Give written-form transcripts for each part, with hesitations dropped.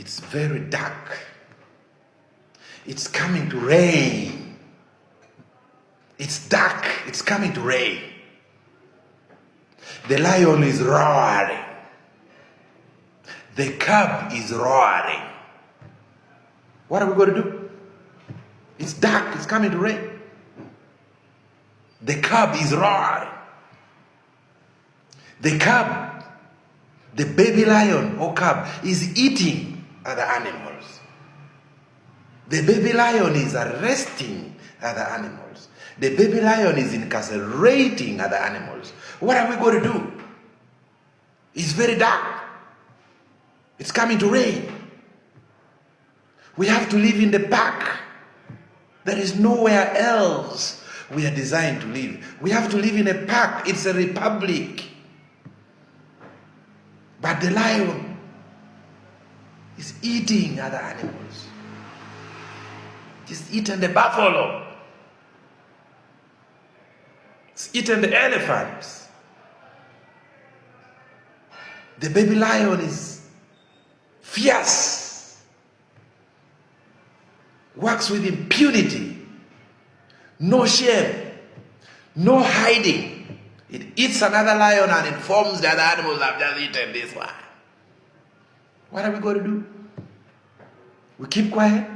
It's very dark. It's coming to rain. It's dark. It's coming to rain. The lion is roaring. The cub is roaring. What are we going to do? It's dark. It's coming to rain. The cub is roaring. The cub, the baby lion or cub, is eating other animals. The baby lion is arresting other animals. The baby lion is incarcerating other animals. What are we going to do? It's very dark. It's coming to rain. We have to live in the park. There is nowhere else we are designed to live. We have to live in a park. It's a republic. But the lion is eating other animals. It's eaten the buffalo. It's eaten the elephants. The baby lion is fierce. Works with impunity. No shame. No hiding. It eats another lion and informs the other animals, I've just eaten this one. What are we going to do? We keep quiet?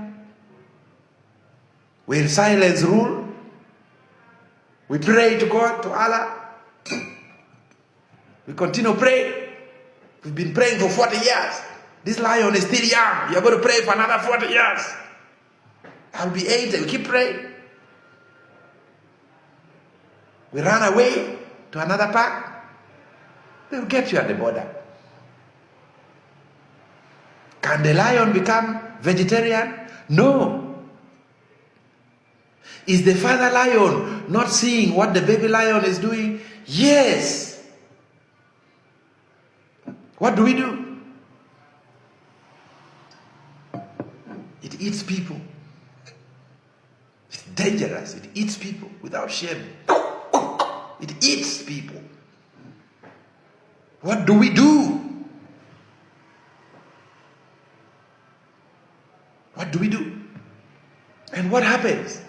We in silence rule? We pray to God, to Allah? We continue praying? We've been praying for 40 years. This lion is still young. You're going to pray for another 40 years. I'll be 80. We keep praying. We run away to another park. They'll get you at the border. Can the lion become vegetarian? No. Is the father lion not seeing what the baby lion is doing? Yes. What do we do? It eats people. It's dangerous. It eats people without shame. It eats people. What do we do? What do we do? And what happens?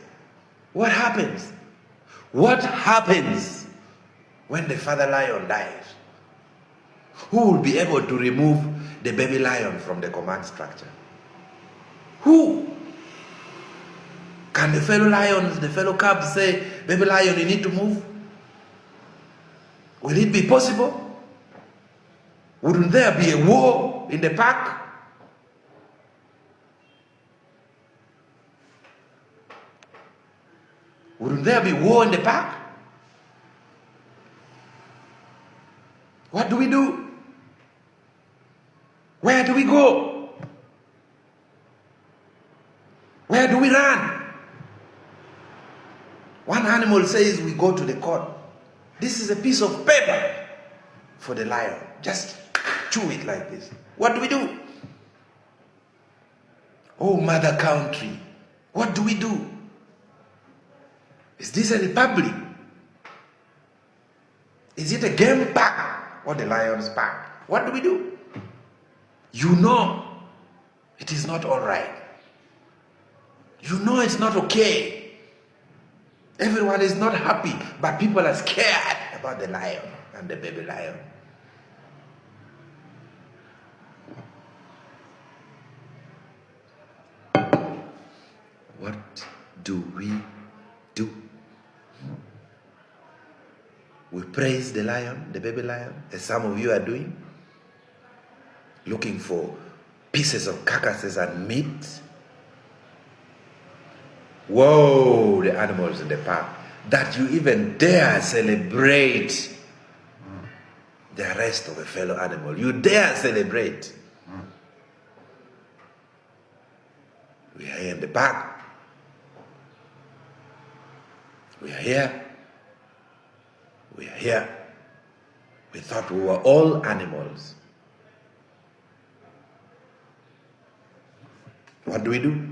What happens? What happens when the father lion dies? Who will be able to remove the baby lion from the command structure? Who? Can the fellow lions, the fellow cubs say, baby lion, you need to move? Will it be possible? Wouldn't there be a war in the park? Wouldn't there be war in the park? What do we do? Where do we go? Where do we run? One animal says we go to the court. This is a piece of paper for the lion. Just chew it like this. What do we do? Oh, mother country, what do we do? Is this a republic? Is it a game park or the lion's park? What do we do? You know it is not all right. You know it's not okay. Everyone is not happy, but people are scared about the lion and the baby lion. What do we do? We praise the lion, the baby lion, as some of you are doing, looking for pieces of carcasses and meat. Whoa, the animals in the park, that you even dare celebrate the arrest of a fellow animal. You dare celebrate. We are here in the park. We are here. We are here. We thought we were all animals. What do we do?